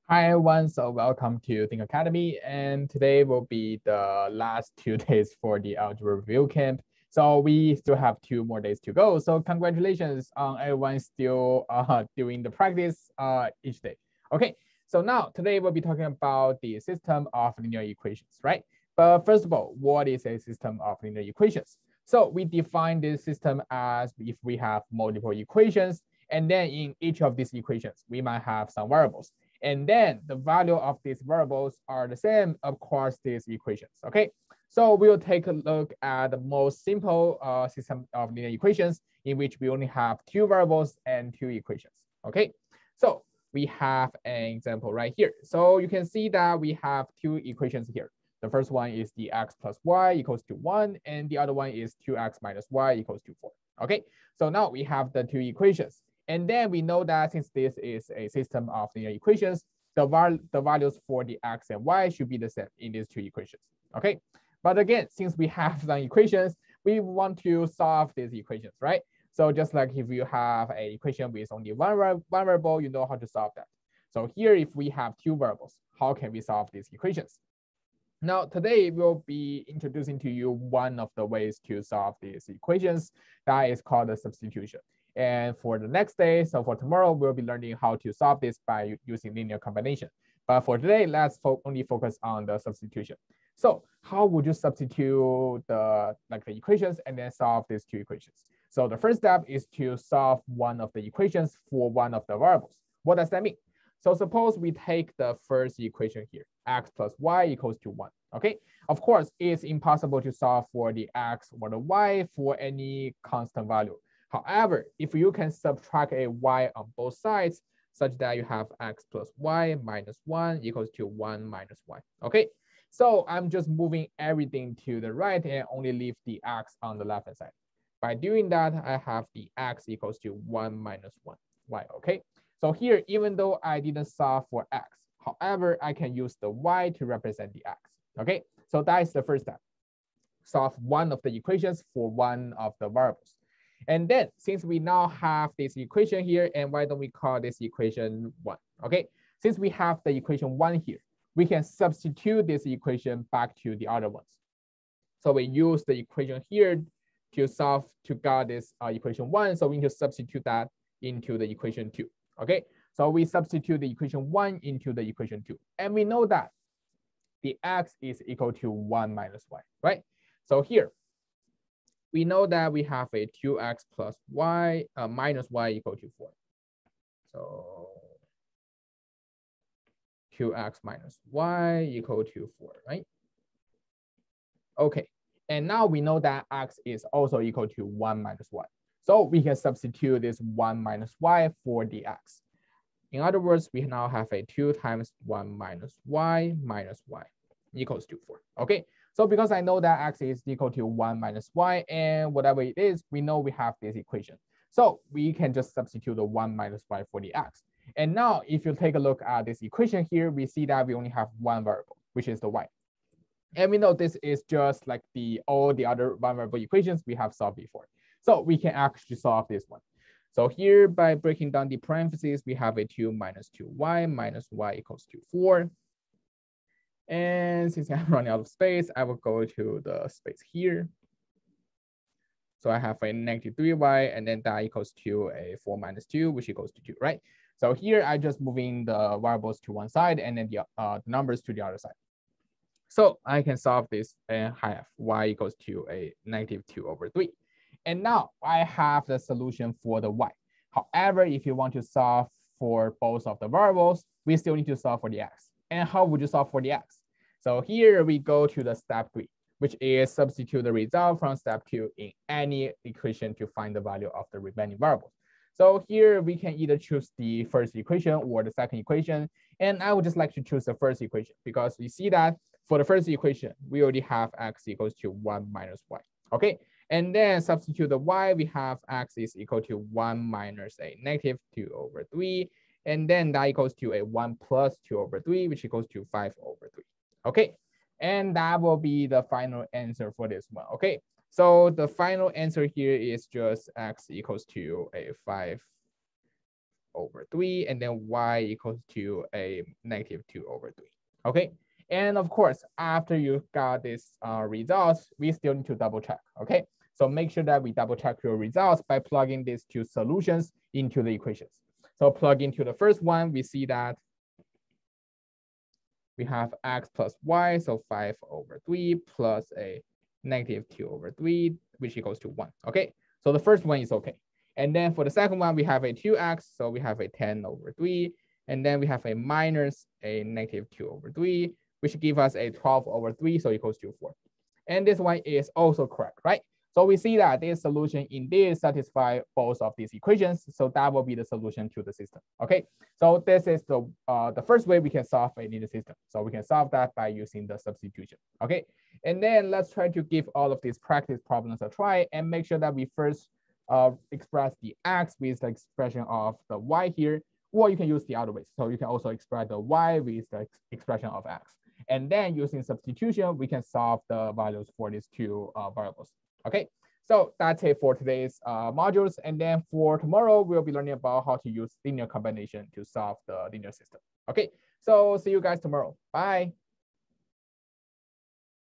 Hi everyone, so welcome to Think Academy, and today will be the last 2 days for the algebra review camp. So we still have 2 more days to go. So congratulations on everyone still doing the practice each day. Okay, so now today we'll be talking about the system of linear equations, right? But first of all, what is a system of linear equations? So we define this system as if we have multiple equations, and then in each of these equations, we might have some variables. And then the value of these variables are the same across these equations, okay? So we'll take a look at the most simple system of linear equations in which we only have 2 variables and 2 equations, okay? So we have an example right here. So you can see that we have 2 equations here. The first one is the x plus y equals to 1, and the other one is 2x minus y equals to 4, okay? So now we have the 2 equations. And then we know that since this is a system of linear equations, the values for the x and y should be the same in these 2 equations, okay? But again, since we have some equations, we want to solve these equations, right? So just like if you have an equation with only one variable, you know how to solve that. So here, if we have 2 variables, how can we solve these equations? Now, today we'll be introducing to you one of the ways to solve these equations that is called the substitution. And for the next day, so for tomorrow, we'll be learning how to solve this by using linear combination. But for today, let's only focus on the substitution. So how would you substitute the equations and then solve these 2 equations? So the first step is to solve one of the equations for one of the variables. What does that mean? So suppose we take the first equation here, x plus y equals to 1, okay? Of course, it's impossible to solve for the x or the y for any constant value. However, if you can subtract a y on both sides, such that you have x plus y minus 1 equals to 1 minus y, okay? So I'm just moving everything to the right and only leave the x on the left-hand side. By doing that, I have the x equals to 1 minus 1 y, okay? So here, even though I didn't solve for x, however, I can use the y to represent the x, okay? So that is the first step. Solve one of the equations for one of the variables. And then since we now have this equation here, and why don't we call this equation 1, okay? Since we have the equation 1 here, we can substitute this equation back to the other ones. So we use the equation here to solve to get this equation 1, so we need to substitute that into the equation 2, okay? So we substitute the equation 1 into the equation 2, and we know that the x is equal to 1 minus y, right? So here, we know that we have a 2x plus y minus y equal to 4. So 2x minus y equal to 4, right? Okay, and now we know that x is also equal to 1 minus y. So we can substitute this 1 minus y for the x. In other words, we now have a 2 times 1 minus y equals to 4, okay? So because I know that x is equal to 1 minus y, and whatever it is, we know we have this equation. So we can just substitute the 1 minus y for the x. And now if you take a look at this equation here, we see that we only have one variable, which is the y. And we know this is just like all the other one variable equations we have solved before. So we can actually solve this one. So here, by breaking down the parentheses, we have a 2 minus 2y minus y equals to 4. And since I'm running out of space, I will go to the space here. So I have a negative 3y, and then that equals to a 4 minus 2, which equals to 2, right? So here, I'm just moving the variables to one side and then the numbers to the other side. So I can solve this and have y equals to a negative 2 over 3. And now I have the solution for the y. However, if you want to solve for both of the variables, we still need to solve for the x. And how would you solve for the x? So here we go to the step 3, which is substitute the result from step 2 in any equation to find the value of the remaining variables. So here we can either choose the first equation or the second equation. And I would just like to choose the first equation because we see that for the first equation, we already have x equals to 1 minus y, okay? And then substitute the y, we have x is equal to 1 minus a negative 2 over 3. And then that equals to a 1 plus 2 over 3, which equals to 5 over 3. Okay, and that will be the final answer for this one, okay? So the final answer here is just x equals to a 5 over 3, and then y equals to a negative 2 over 3. Okay, and of course, after you got this results, we still need to double check. Okay, so make sure that we double check your results by plugging these two solutions into the equations. So plug into the first one, we see that we have x plus y, so 5 over 3 plus a negative 2 over 3, which equals to 1. Okay, so the first one is okay. And then for the second one, we have a 2x, so we have a 10 over 3. And then we have a minus a negative 2 over 3, which gives us a 12 over 3, so equals to 4. And this one is also correct, right? So we see that this solution indeed satisfies both of these equations. So that will be the solution to the system. Okay, so this is the first way we can solve a linear system. So we can solve that by using the substitution. Okay, and then let's try to give all of these practice problems a try and make sure that we first express the x with the expression of the y here, or you can use the other way. So you can also express the y with the expression of x. And then using substitution, we can solve the values for these two variables. Okay, so that's it for today's modules. And then for tomorrow, we'll be learning about how to use linear combination to solve the linear system. Okay, so see you guys tomorrow. Bye.